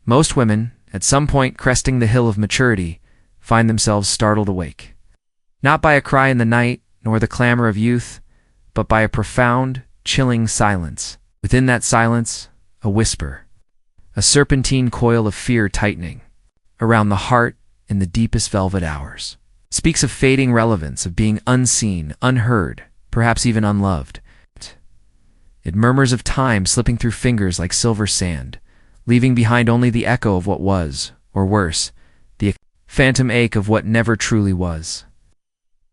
Most women, at some point cresting the hill of maturity, find themselves startled awake. Not by a cry in the night, nor the clamor of youth, but by a profound, chilling silence. Within that silence, a whisper, a serpentine coil of fear tightening around the heart in the deepest velvet hours. Speaks of fading relevance, of being unseen, unheard, perhaps even unloved. It murmurs of time slipping through fingers like silver sand, leaving behind only the echo of what was, or worse, the phantom ache of what never truly was.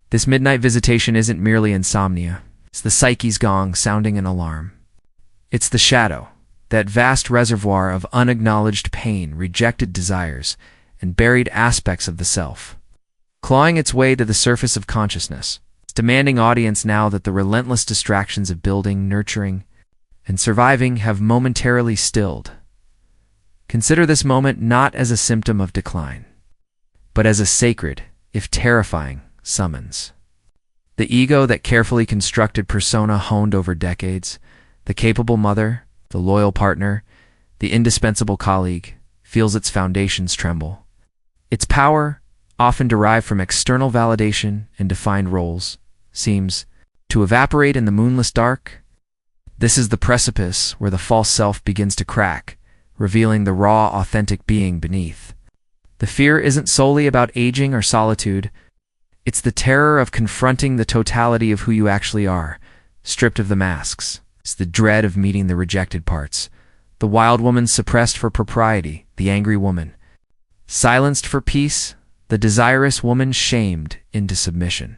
This midnight visitation isn't merely insomnia. It's the psyche's gong sounding an alarm. It's the shadow, that vast reservoir of unacknowledged pain, rejected desires, and buried aspects of the self, clawing its way to the surface of consciousness. It's demanding audience now that the relentless distractions of building, nurturing, and surviving have momentarily stilled. Consider this moment not as a symptom of decline, but as a sacred, if terrifying, summons. The ego, that carefully constructed persona honed over decades, the capable mother, the loyal partner, the indispensable colleague, feels its foundations tremble. Its power, often derived from external validation and defined roles, seems to evaporate in the moonless dark. This is the precipice where the false self begins to crack, revealing the raw, authentic being beneath. The fear isn't solely about aging or solitude. It's the terror of confronting the totality of who you actually are, stripped of the masks. It's the dread of meeting the rejected parts. The wild woman suppressed for propriety, the angry woman silenced for peace, the desirous woman shamed into submission.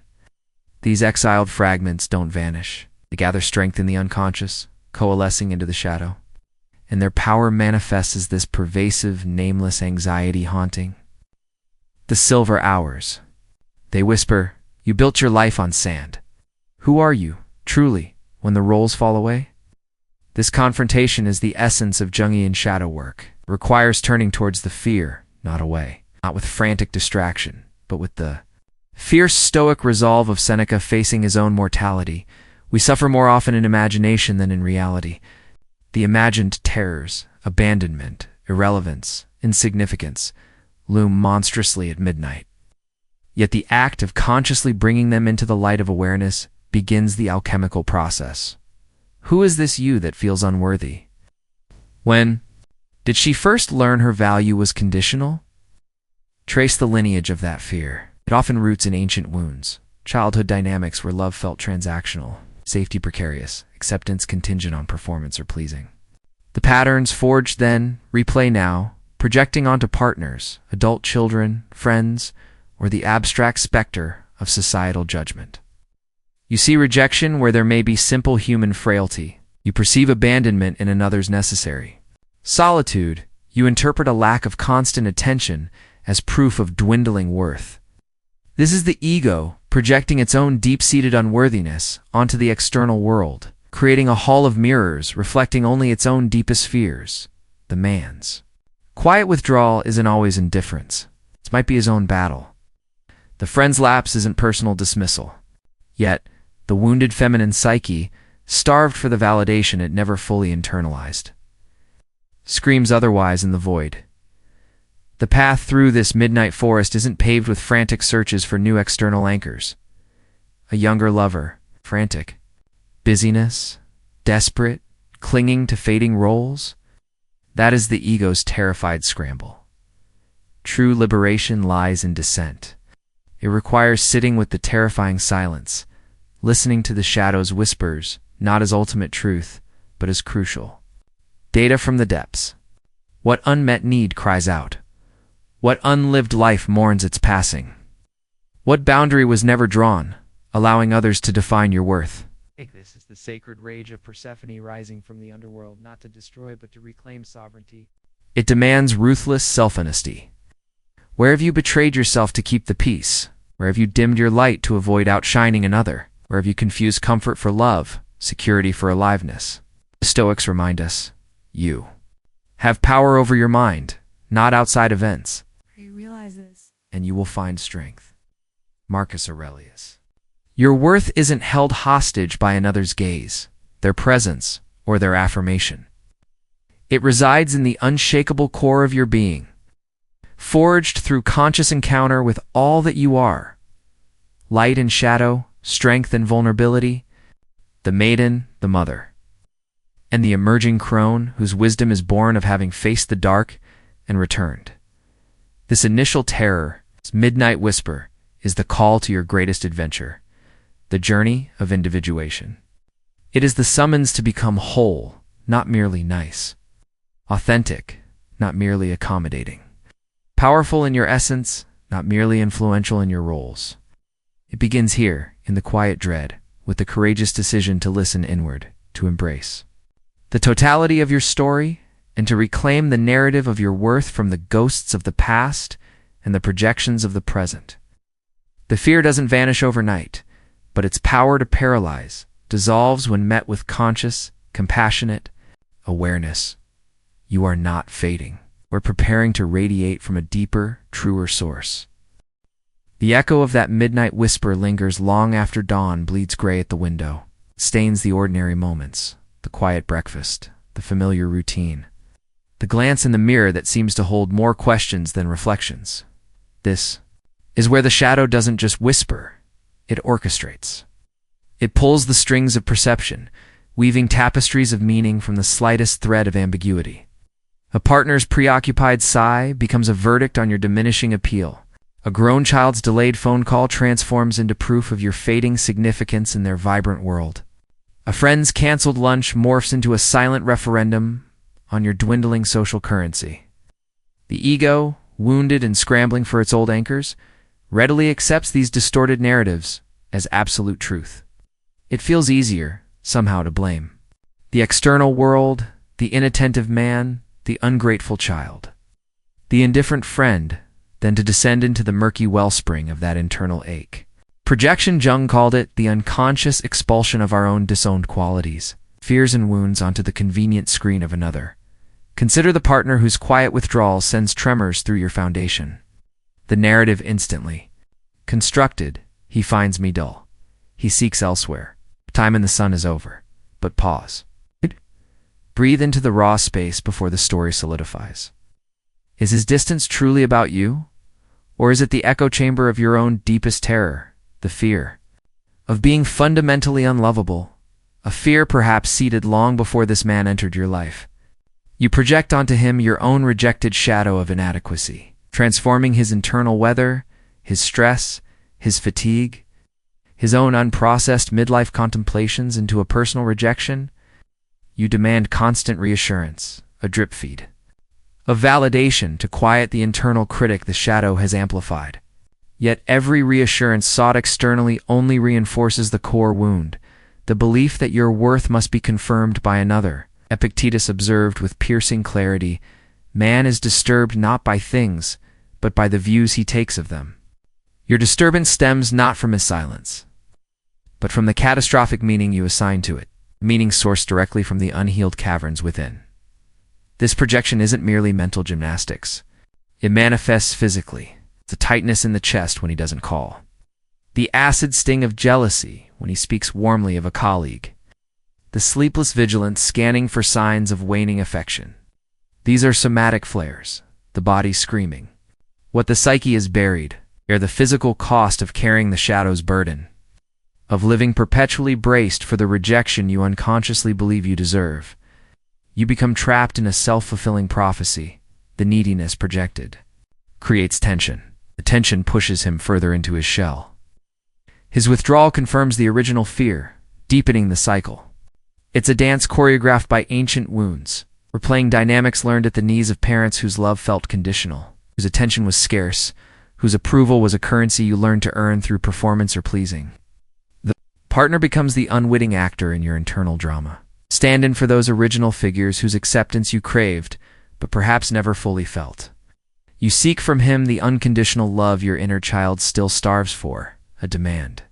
These exiled fragments don't vanish. They gather strength in the unconscious, coalescing into the shadow. And their power manifests as this pervasive, nameless anxiety haunting the silver hours. They whisper, "You built your life on sand. Who are you, truly, when the roles fall away?" This confrontation is the essence of Jungian shadow work. It requires turning towards the fear, not away. Not with frantic distraction, but with the fierce stoic resolve of Seneca facing his own mortality. We suffer more often in imagination than in reality. The imagined terrors, abandonment, irrelevance, insignificance, loom monstrously at midnight. Yet the act of consciously bringing them into the light of awareness begins the alchemical process. Who is this you that feels unworthy? When did she first learn her value was conditional? Trace the lineage of that fear. It often roots in ancient wounds, childhood dynamics where love felt transactional, safety precarious, acceptance contingent on performance or pleasing. The patterns forged then replay now, projecting onto partners, adult children, friends, or the abstract specter of societal judgment. You see rejection where there may be simple human frailty. You perceive abandonment in another's necessary. Solitude, you interpret a lack of constant attention as proof of dwindling worth. This is the ego projecting its own deep-seated unworthiness onto the external world, creating a hall of mirrors reflecting only its own deepest fears, the man's. Quiet withdrawal isn't always indifference. It might be his own battle. The friend's lapse isn't personal dismissal. Yet, the wounded feminine psyche, starved for the validation it never fully internalized, screams otherwise in the void. The path through this midnight forest isn't paved with frantic searches for new external anchors. A younger lover, frantic, busyness, desperate, clinging to fading roles, that is the ego's terrified scramble. True liberation lies in descent. It requires sitting with the terrifying silence, listening to the shadow's whispers, not as ultimate truth, but as crucial. Data from the depths. What unmet need cries out? What unlived life mourns its passing? What boundary was never drawn, allowing others to define your worth? This is the sacred rage of Persephone rising from the underworld, not to destroy but to reclaim sovereignty. It demands ruthless self-honesty. Where have you betrayed yourself to keep the peace? Where have you dimmed your light to avoid outshining another? Where have you confused comfort for love, security for aliveness? The Stoics remind us, you have power over your mind, not outside events. You realize this, and you will find strength. Marcus Aurelius. Your worth isn't held hostage by another's gaze, their presence, or their affirmation. It resides in the unshakable core of your being, forged through conscious encounter with all that you are. Light and shadow, strength and vulnerability, the maiden, the mother, and the emerging crone whose wisdom is born of having faced the dark and returned. This initial terror, this midnight whisper, is the call to your greatest adventure, the journey of individuation. It is the summons to become whole, not merely nice. Authentic, not merely accommodating. Powerful in your essence, not merely influential in your roles. It begins here, in the quiet dread, with the courageous decision to listen inward, to embrace the totality of your story, and to reclaim the narrative of your worth from the ghosts of the past and the projections of the present. The fear doesn't vanish overnight, but its power to paralyze dissolves when met with conscious, compassionate awareness. You are not fading. We're preparing to radiate from a deeper, truer source. The echo of that midnight whisper lingers long after dawn bleeds gray at the window, stains the ordinary moments, the quiet breakfast, the familiar routine, the glance in the mirror that seems to hold more questions than reflections. This is where the shadow doesn't just whisper, it orchestrates. It pulls the strings of perception, weaving tapestries of meaning from the slightest thread of ambiguity. A partner's preoccupied sigh becomes a verdict on your diminishing appeal. A grown child's delayed phone call transforms into proof of your fading significance in their vibrant world. A friend's canceled lunch morphs into a silent referendum on your dwindling social currency. The ego, wounded and scrambling for its old anchors, readily accepts these distorted narratives as absolute truth. It feels easier, somehow, to blame the external world, the inattentive man, the ungrateful child, the indifferent friend, than to descend into the murky wellspring of that internal ache. Projection Jung called it the unconscious expulsion of our own disowned qualities, fears and wounds onto the convenient screen of another. Consider the partner whose quiet withdrawal sends tremors through your foundation. The narrative instantly constructed: he finds me dull. He seeks elsewhere. Time in the sun is over. But pause. Breathe into the raw space before the story solidifies. Is his distance truly about you? Or is it the echo chamber of your own deepest terror, the fear of being fundamentally unlovable, a fear perhaps seated long before this man entered your life? You project onto him your own rejected shadow of inadequacy, transforming his internal weather, his stress, his fatigue, his own unprocessed midlife contemplations into a personal rejection. You demand constant reassurance, a drip feed of validation to quiet the internal critic the shadow has amplified. Yet every reassurance sought externally only reinforces the core wound, the belief that your worth must be confirmed by another. Epictetus observed with piercing clarity, man is disturbed not by things, but by the views he takes of them. Your disturbance stems not from his silence, but from the catastrophic meaning you assign to it, meaning sourced directly from the unhealed caverns within. This projection isn't merely mental gymnastics. It manifests physically. The tightness in the chest when he doesn't call. The acid sting of jealousy when he speaks warmly of a colleague. The sleepless vigilance scanning for signs of waning affection. These are somatic flares, the body screaming. What the psyche is buried, ere the physical cost of carrying the shadow's burden, of living perpetually braced for the rejection you unconsciously believe you deserve. You become trapped in a self-fulfilling prophecy. The neediness projected creates tension. The tension pushes him further into his shell. His withdrawal confirms the original fear, deepening the cycle. It's a dance choreographed by ancient wounds, replaying dynamics learned at the knees of parents whose love felt conditional, whose attention was scarce, whose approval was a currency you learned to earn through performance or pleasing. The partner becomes the unwitting actor in your internal drama. Stand in for those original figures whose acceptance you craved, but perhaps never fully felt. You seek from him the unconditional love your inner child still starves for, a demand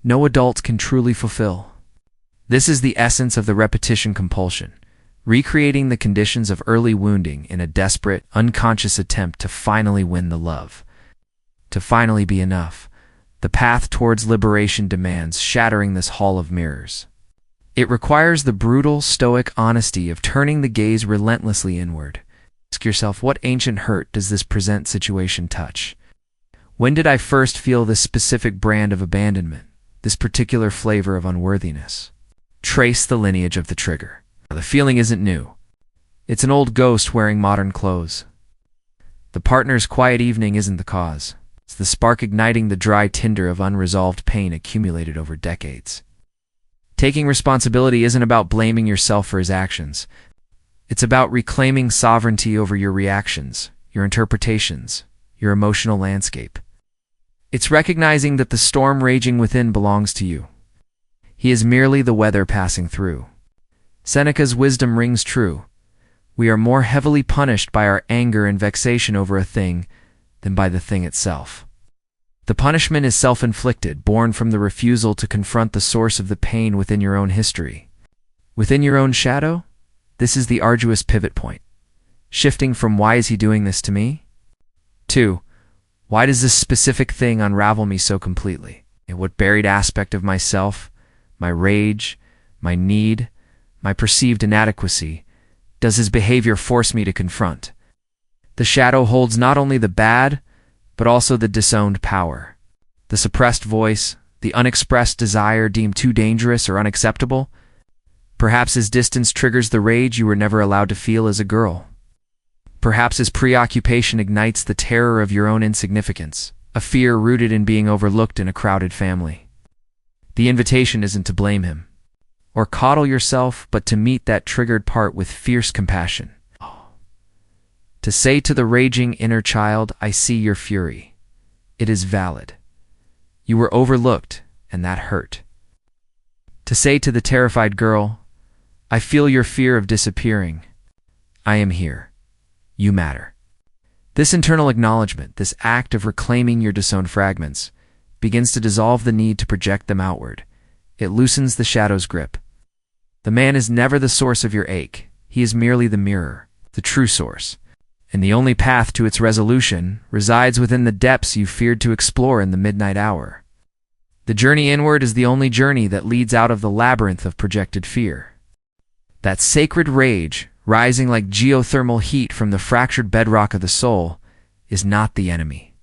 no adult can truly fulfill. This is the essence of the repetition compulsion, recreating the conditions of early wounding in a desperate, unconscious attempt to finally win the love, to finally be enough. The path towards liberation demands shattering this hall of mirrors. It requires the brutal, stoic honesty of turning the gaze relentlessly inward. Ask yourself, what ancient hurt does this present situation touch? When did I first feel this specific brand of abandonment, this particular flavor of unworthiness? Trace the lineage of the trigger. The feeling isn't new. It's an old ghost wearing modern clothes. The partner's quiet evening isn't the cause. It's the spark igniting the dry tinder of unresolved pain accumulated over decades. Taking responsibility isn't about blaming yourself for his actions. It's about reclaiming sovereignty over your reactions, your interpretations, your emotional landscape. It's recognizing that the storm raging within belongs to you. He is merely the weather passing through. Seneca's wisdom rings true. We are more heavily punished by our anger and vexation over a thing than by the thing itself. The punishment is self-inflicted, born from the refusal to confront the source of the pain within your own history. Within your own shadow, this is the arduous pivot point. Shifting from "why is he doing this to me?" to "why does this specific thing unravel me so completely?" And what buried aspect of myself, my rage, my need, my perceived inadequacy, does his behavior force me to confront? The shadow holds not only the bad, but also the disowned power. The suppressed voice, the unexpressed desire deemed too dangerous or unacceptable. Perhaps his distance triggers the rage you were never allowed to feel as a girl. Perhaps his preoccupation ignites the terror of your own insignificance, a fear rooted in being overlooked in a crowded family. The invitation isn't to blame him or coddle yourself, but to meet that triggered part with fierce compassion. To say to the raging inner child, "I see your fury. It is valid. You were overlooked, and that hurt." To say to the terrified girl, "I feel your fear of disappearing. I am here. You matter." This internal acknowledgement, this act of reclaiming your disowned fragments, begins to dissolve the need to project them outward. It loosens the shadow's grip. The man is never the source of your ache. He is merely the mirror, the true source. And the only path to its resolution resides within the depths you feared to explore in the midnight hour. The journey inward is the only journey that leads out of the labyrinth of projected fear. That sacred rage, rising like geothermal heat from the fractured bedrock of the soul, is not the enemy.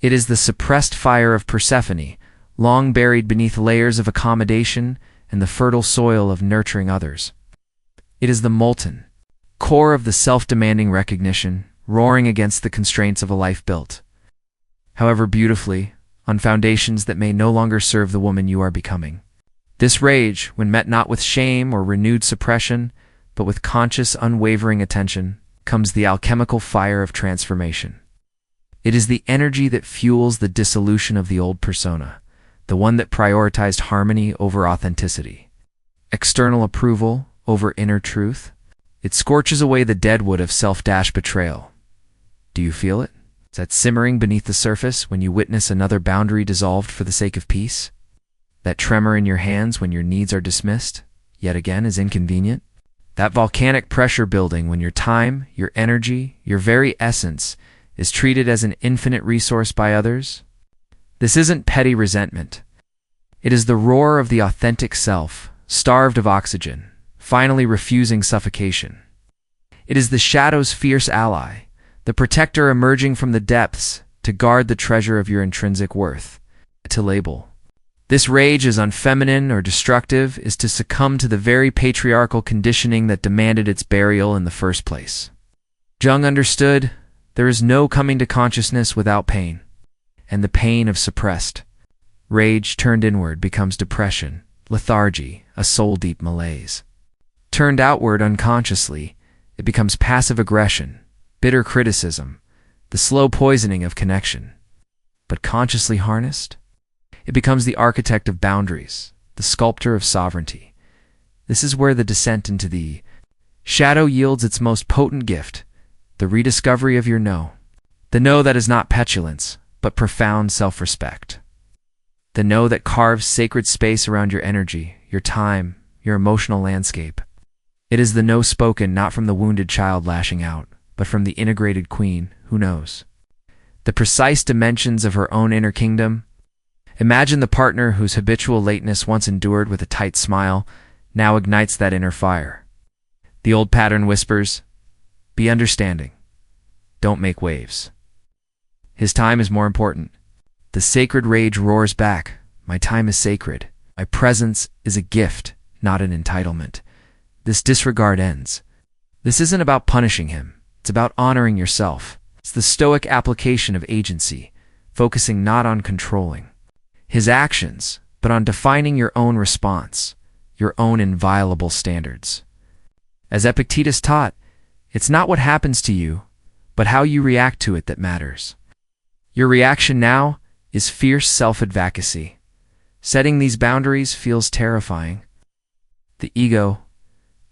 It is the suppressed fire of Persephone, long buried beneath layers of accommodation and the fertile soil of nurturing others. It is the molten core of the self-demanding recognition, roaring against the constraints of a life built, however beautifully, on foundations that may no longer serve the woman you are becoming. This rage, when met not with shame or renewed suppression, but with conscious, unwavering attention, comes the alchemical fire of transformation. It is the energy that fuels the dissolution of the old persona, the one that prioritized harmony over authenticity, external approval over inner truth. It scorches away the deadwood of self-betrayal. Do you feel it? Is that simmering beneath the surface when you witness another boundary dissolved for the sake of peace? That tremor in your hands when your needs are dismissed, yet again as inconvenient? That volcanic pressure building when your time, your energy, your very essence is treated as an infinite resource by others? This isn't petty resentment. It is the roar of the authentic self, starved of oxygen, finally refusing suffocation. It is the shadow's fierce ally, the protector emerging from the depths to guard the treasure of your intrinsic worth. To label this rage as unfeminine or destructive is to succumb to the very patriarchal conditioning that demanded its burial in the first place. Jung understood there is no coming to consciousness without pain, and the pain of suppressed rage turned inward becomes depression, lethargy, a soul-deep malaise. Turned outward unconsciously, it becomes passive aggression, bitter criticism, the slow poisoning of connection. But consciously harnessed, it becomes the architect of boundaries, the sculptor of sovereignty. This is where the descent into the shadow yields its most potent gift, the rediscovery of your no. The no that is not petulance, but profound self-respect. The no that carves sacred space around your energy, your time, your emotional landscape. It is the no spoken not from the wounded child lashing out, but from the integrated queen who knows the precise dimensions of her own inner kingdom. Imagine the partner whose habitual lateness once endured with a tight smile, now ignites that inner fire. The old pattern whispers, "Be understanding. Don't make waves." His time is more important. The sacred rage roars back, "My time is sacred. My presence is a gift, not an entitlement." This disregard ends. This isn't about punishing him. It's about honoring yourself. It's the stoic application of agency, focusing not on controlling his actions, but on defining your own response, your own inviolable standards. As Epictetus taught, it's not what happens to you, but how you react to it that matters. Your reaction now is fierce self-advocacy. Setting these boundaries feels terrifying. The ego,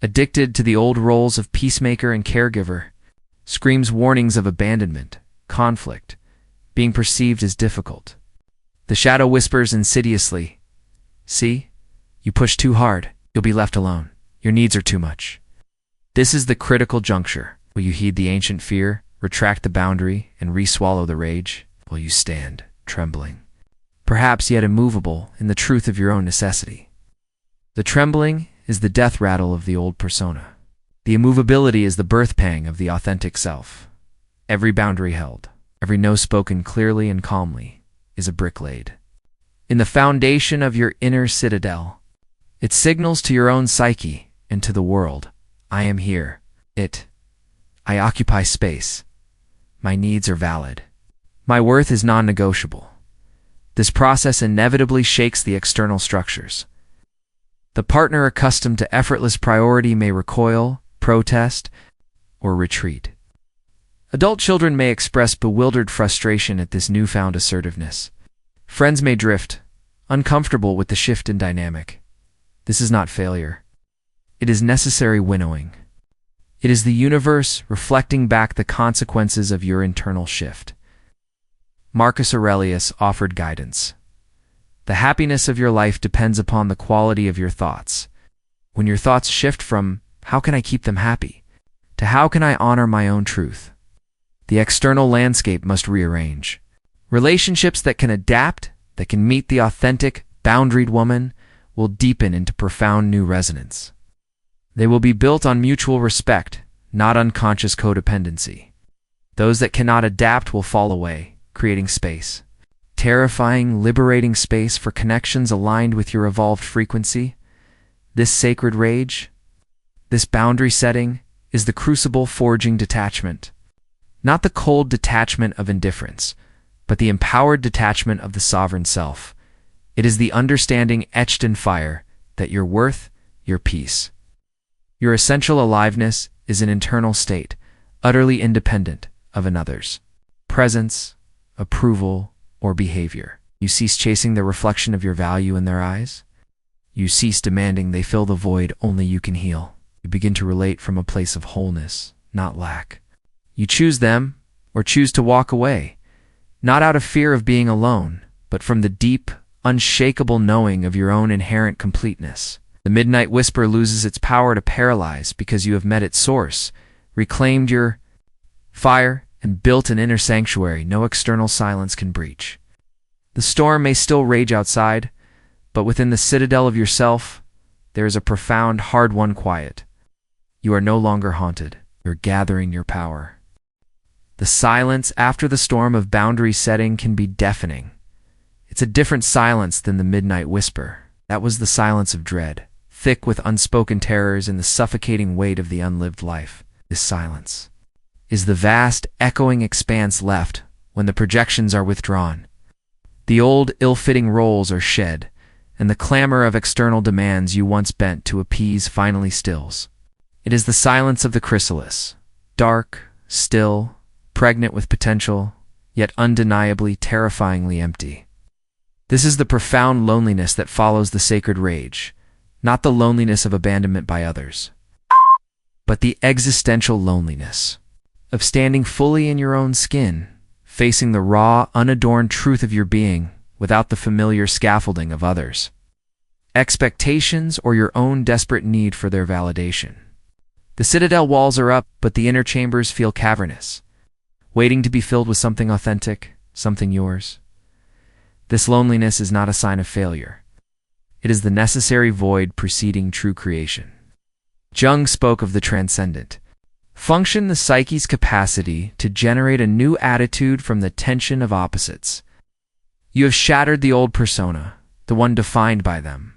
addicted to the old roles of peacemaker and caregiver, screams warnings of abandonment, conflict, being perceived as difficult. The shadow whispers insidiously, "See, you push too hard, you'll be left alone. Your needs are too much." This is the critical juncture. Will you heed the ancient fear, retract the boundary, and re-swallow the rage? Will you stand, trembling, perhaps yet immovable in the truth of your own necessity? The trembling is the death rattle of the old persona. The immovability is the birth pang of the authentic self. Every boundary held, every no spoken clearly and calmly, is a brick laid in the foundation of your inner citadel. It signals to your own psyche and to the world, "I am here. I occupy space. My needs are valid. My worth is non-negotiable." This process inevitably shakes the external structures. The partner accustomed to effortless priority may recoil, protest, or retreat. Adult children may express bewildered frustration at this newfound assertiveness. Friends may drift, uncomfortable with the shift in dynamic. This is not failure. It is necessary winnowing. It is the universe reflecting back the consequences of your internal shift. Marcus Aurelius offered guidance. The happiness of your life depends upon the quality of your thoughts. When your thoughts shift from, "How can I keep them happy?" to "How can I honor my own truth?" the external landscape must rearrange. Relationships that can adapt, that can meet the authentic, boundaried woman, will deepen into profound new resonance. They will be built on mutual respect, not unconscious codependency. Those that cannot adapt will fall away, creating space. Terrifying, liberating space for connections aligned with your evolved frequency. This sacred rage, this boundary setting, is the crucible forging detachment. Not the cold detachment of indifference, but the empowered detachment of the sovereign self. It is the understanding etched in fire that your worth, your peace, your essential aliveness is an internal state, utterly independent of another's presence, approval, or behavior. You cease chasing the reflection of your value in their eyes. You cease demanding they fill the void only you can heal. You begin to relate from a place of wholeness, not lack. You choose them, or choose to walk away, not out of fear of being alone, but from the deep, unshakable knowing of your own inherent completeness. The midnight whisper loses its power to paralyze because you have met its source, reclaimed your fire, and built an inner sanctuary no external silence can breach. The storm may still rage outside, but within the citadel of yourself, there is a profound, hard-won quiet. You are no longer haunted. You're gathering your power. The silence after the storm of boundary setting can be deafening. It's a different silence than the midnight whisper. That was the silence of dread, thick with unspoken terrors and the suffocating weight of the unlived life. This silence is the vast, echoing expanse left when the projections are withdrawn. The old, ill-fitting roles are shed, and the clamor of external demands you once bent to appease finally stills. It is the silence of the chrysalis, dark, still, pregnant with potential, yet undeniably, terrifyingly empty. This is the profound loneliness that follows the sacred rage, not the loneliness of abandonment by others, but the existential loneliness of standing fully in your own skin, facing the raw, unadorned truth of your being without the familiar scaffolding of others' expectations or your own desperate need for their validation. The citadel walls are up, but the inner chambers feel cavernous, waiting to be filled with something authentic, something yours. This loneliness is not a sign of failure. It is the necessary void preceding true creation. Jung spoke of the transcendent function, the psyche's capacity to generate a new attitude from the tension of opposites. You have shattered the old persona, the one defined by them.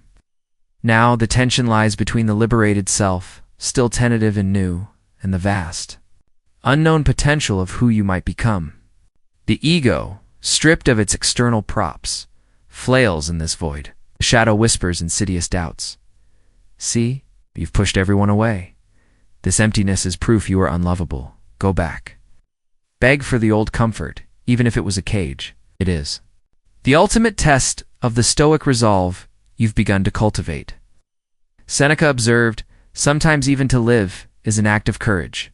Now the tension lies between the liberated self, still tentative and new, and the vast, unknown potential of who you might become. The ego, stripped of its external props, flails in this void. The shadow whispers insidious doubts. See, you've pushed everyone away. This emptiness is proof you are unlovable. Go back. Beg for the old comfort, even if it was a cage. It is. The ultimate test of the stoic resolve you've begun to cultivate. Seneca observed, sometimes even to live is an act of courage.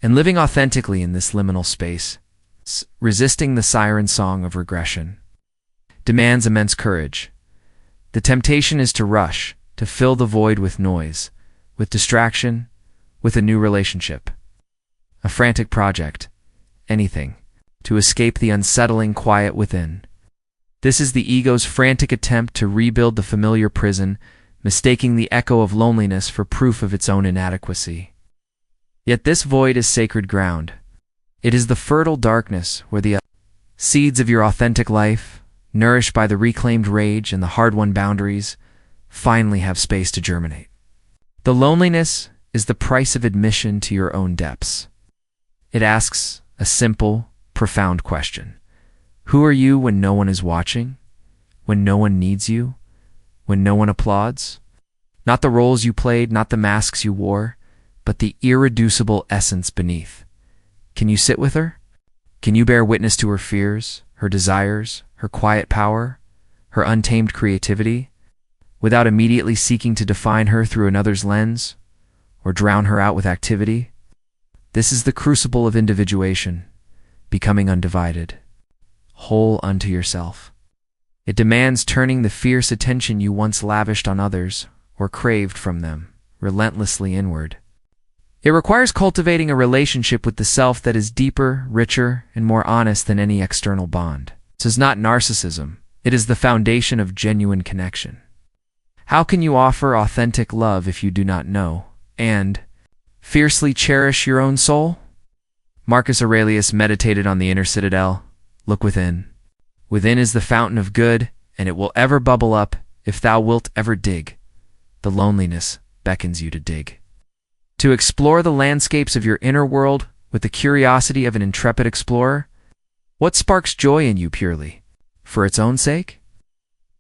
And living authentically in this liminal space, resisting the siren song of regression, demands immense courage. The temptation is to rush, to fill the void with noise, with distraction, with a new relationship. A frantic project, anything, to escape the unsettling quiet within. This is the ego's frantic attempt to rebuild the familiar prison, mistaking the echo of loneliness for proof of its own inadequacy. Yet this void is sacred ground. It is the fertile darkness where the seeds of your authentic life, nourished by the reclaimed rage and the hard-won boundaries, finally have space to germinate. The loneliness is the price of admission to your own depths. It asks a simple, profound question. Who are you when no one is watching? When no one needs you? When no one applauds? Not the roles you played, not the masks you wore, but the irreducible essence beneath. Can you sit with her? Can you bear witness to her fears, her desires, her quiet power, her untamed creativity, without immediately seeking to define her through another's lens, or drown her out with activity? This is the crucible of individuation, becoming undivided, whole unto yourself. It demands turning the fierce attention you once lavished on others, or craved from them, relentlessly inward. It requires cultivating a relationship with the self that is deeper, richer, and more honest than any external bond. This is not narcissism. It is the foundation of genuine connection. How can you offer authentic love if you do not know and fiercely cherish your own soul? Marcus Aurelius meditated on the inner citadel. Look within. Within is the fountain of good, and it will ever bubble up if thou wilt ever dig. The loneliness beckons you to dig. To explore the landscapes of your inner world with the curiosity of an intrepid explorer? What sparks joy in you purely? For its own sake?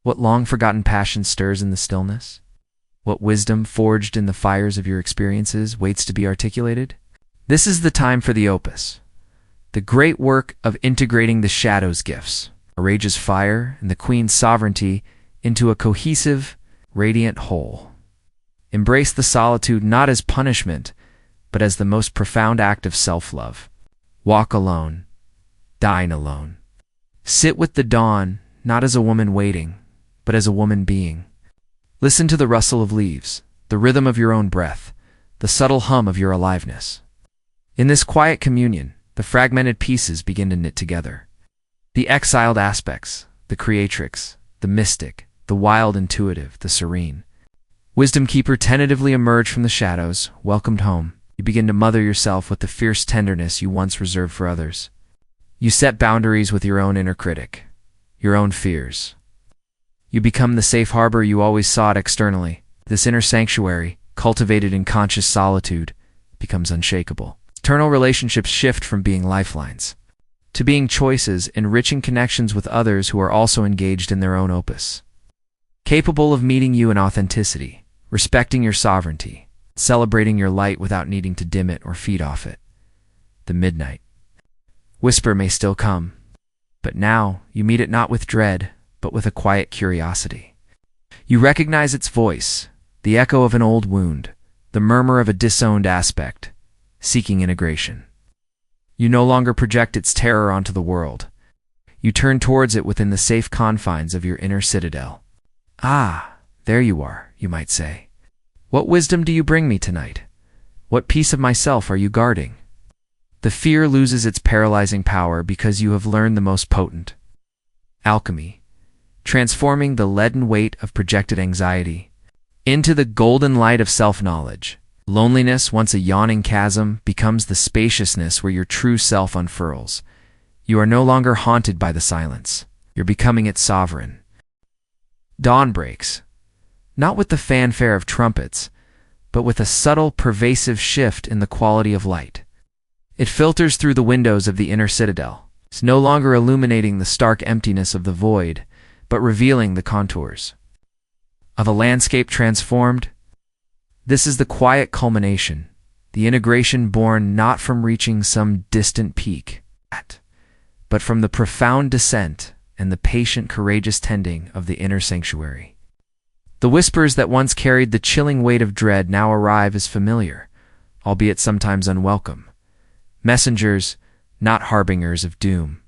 What long-forgotten passion stirs in the stillness? What wisdom forged in the fires of your experiences waits to be articulated? This is the time for the opus, the great work of integrating the shadow's gifts, Rage's fire and the queen's sovereignty, into a cohesive, radiant whole. Embrace the solitude not as punishment, but as the most profound act of self-love. Walk alone, dine alone. Sit with the dawn, not as a woman waiting, but as a woman being. Listen to the rustle of leaves, the rhythm of your own breath, the subtle hum of your aliveness. In this quiet communion, the fragmented pieces begin to knit together. The exiled aspects, the creatrix, the mystic, the wild intuitive, the serene. Wisdom Keeper tentatively emerge from the shadows, welcomed home. You begin to mother yourself with the fierce tenderness you once reserved for others. You set boundaries with your own inner critic, your own fears. You become the safe harbor you always sought externally. This inner sanctuary, cultivated in conscious solitude, becomes unshakable. Eternal relationships shift from being lifelines to being choices, enriching connections with others who are also engaged in their own opus. Capable of meeting you in authenticity, respecting your sovereignty, celebrating your light without needing to dim it or feed off it. The midnight whisper may still come, but now you meet it not with dread, but with a quiet curiosity. You recognize its voice, the echo of an old wound, the murmur of a disowned aspect, seeking integration. You no longer project its terror onto the world. You turn towards it within the safe confines of your inner citadel. Ah, there you are, you might say. What wisdom do you bring me tonight? What piece of myself are you guarding? The fear loses its paralyzing power because you have learned the most potent alchemy, transforming the leaden weight of projected anxiety into the golden light of self-knowledge. Loneliness, once a yawning chasm, becomes the spaciousness where your true self unfurls. You are no longer haunted by the silence. You're becoming its sovereign. Dawn breaks, not with the fanfare of trumpets, but with a subtle, pervasive shift in the quality of light. It filters through the windows of the inner citadel. It's no longer illuminating the stark emptiness of the void, but revealing the contours of a landscape transformed. This is the quiet culmination, the integration born not from reaching some distant peak, but from the profound descent and the patient, courageous tending of the inner sanctuary. The whispers that once carried the chilling weight of dread now arrive as familiar, albeit sometimes unwelcome. Messengers, not harbingers of doom,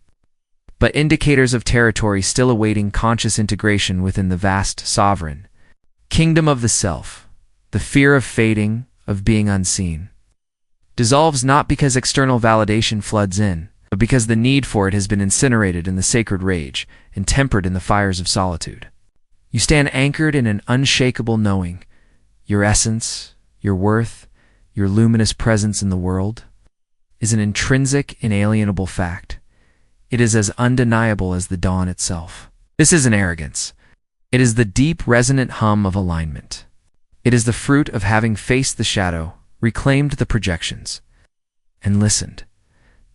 but indicators of territory still awaiting conscious integration within the vast, sovereign kingdom of the self. The fear of fading, of being unseen, dissolves not because external validation floods in, but because the need for it has been incinerated in the sacred rage and tempered in the fires of solitude. You stand anchored in an unshakable knowing. Your essence, your worth, your luminous presence in the world is an intrinsic, inalienable fact. It is as undeniable as the dawn itself. This isn't arrogance. It is the deep, resonant hum of alignment. It is the fruit of having faced the shadow, reclaimed the projections, and listened,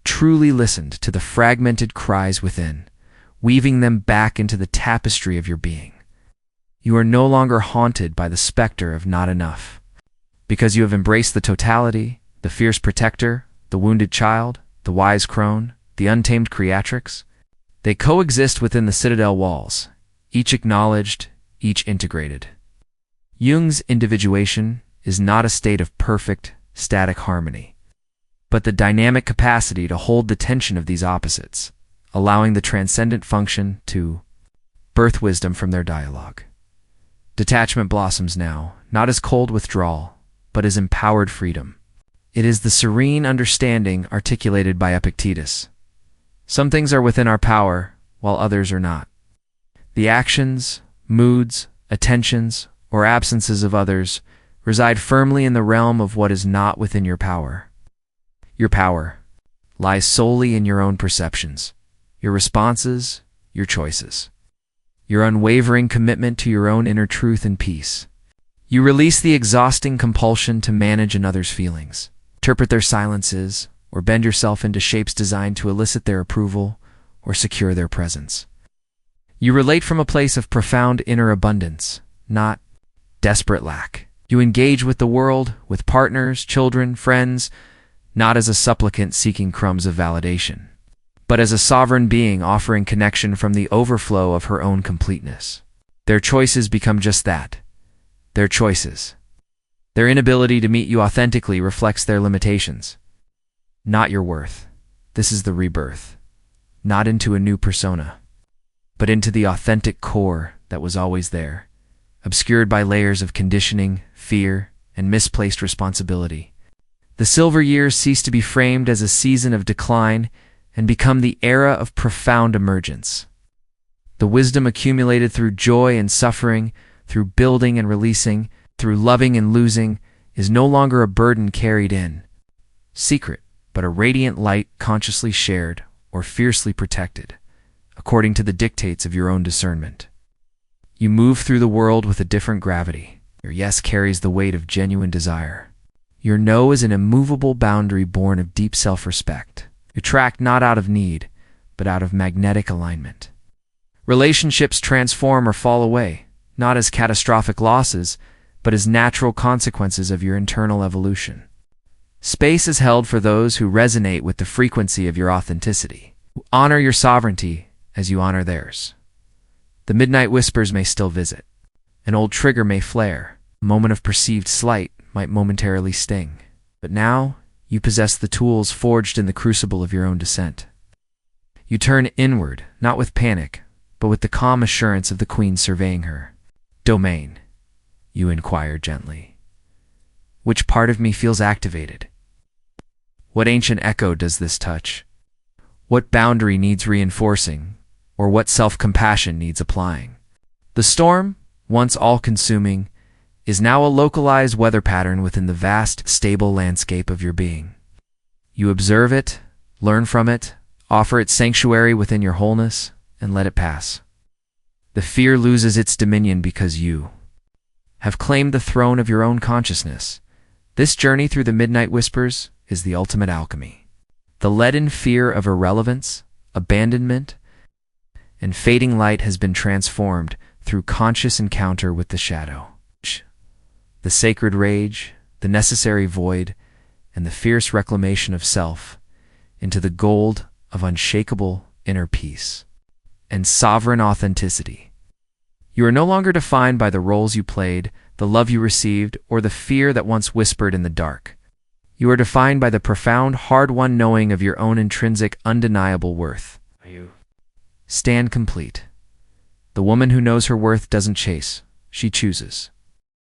truly listened to the fragmented cries within, weaving them back into the tapestry of your being. You are no longer haunted by the specter of not enough, because you have embraced the totality, the fierce protector, the wounded child, the wise crone, the untamed creatrix. They coexist within the citadel walls, each acknowledged, each integrated. Jung's individuation is not a state of perfect, static harmony, but the dynamic capacity to hold the tension of these opposites, allowing the transcendent function to birth wisdom from their dialogue. Detachment blossoms now, not as cold withdrawal, but as empowered freedom. It is the serene understanding articulated by Epictetus. Some things are within our power, while others are not. The actions, moods, attentions, or absences of others reside firmly in the realm of what is not within your power. Your power lies solely in your own perceptions, your responses, your choices, your unwavering commitment to your own inner truth and peace. You release the exhausting compulsion to manage another's feelings, interpret their silences, or bend yourself into shapes designed to elicit their approval or secure their presence. You relate from a place of profound inner abundance, not desperate lack. You engage with the world, with partners, children, friends, not as a supplicant seeking crumbs of validation, but as a sovereign being offering connection from the overflow of her own completeness. Their choices become just that. Their choices. Their inability to meet you authentically reflects their limitations, not your worth. This is the rebirth, not into a new persona, but into the authentic core that was always there, obscured by layers of conditioning, fear, and misplaced responsibility. The silver years cease to be framed as a season of decline and become the era of profound emergence. The wisdom accumulated through joy and suffering, through building and releasing, through loving and losing, is no longer a burden carried in secret, but a radiant light consciously shared or fiercely protected, according to the dictates of your own discernment. You move through the world with a different gravity. Your yes carries the weight of genuine desire. Your no is an immovable boundary born of deep self-respect. You attract not out of need, but out of magnetic alignment. Relationships transform or fall away, not as catastrophic losses, but as natural consequences of your internal evolution. Space is held for those who resonate with the frequency of your authenticity, who honor your sovereignty as you honor theirs. The midnight whispers may still visit. An old trigger may flare. A moment of perceived slight might momentarily sting. But now, you possess the tools forged in the crucible of your own descent. You turn inward, not with panic, but with the calm assurance of the queen surveying her. Domain, you inquire gently. Which part of me feels activated? What ancient echo does this touch? What boundary needs reinforcing? or what self-compassion needs applying. The storm, once all-consuming, is now a localized weather pattern within the vast, stable landscape of your being. You observe it, learn from it, offer it sanctuary within your wholeness, and let it pass. The fear loses its dominion because you have claimed the throne of your own consciousness. This journey through the midnight whispers is the ultimate alchemy. The leaden fear of irrelevance, abandonment, and fading light has been transformed through conscious encounter with the shadow. The sacred rage, the necessary void, and the fierce reclamation of self into the gold of unshakable inner peace and sovereign authenticity. You are no longer defined by the roles you played, the love you received, or the fear that once whispered in the dark. You are defined by the profound, hard-won knowing of your own intrinsic, undeniable worth. Stand complete. The woman who knows her worth doesn't chase, she chooses.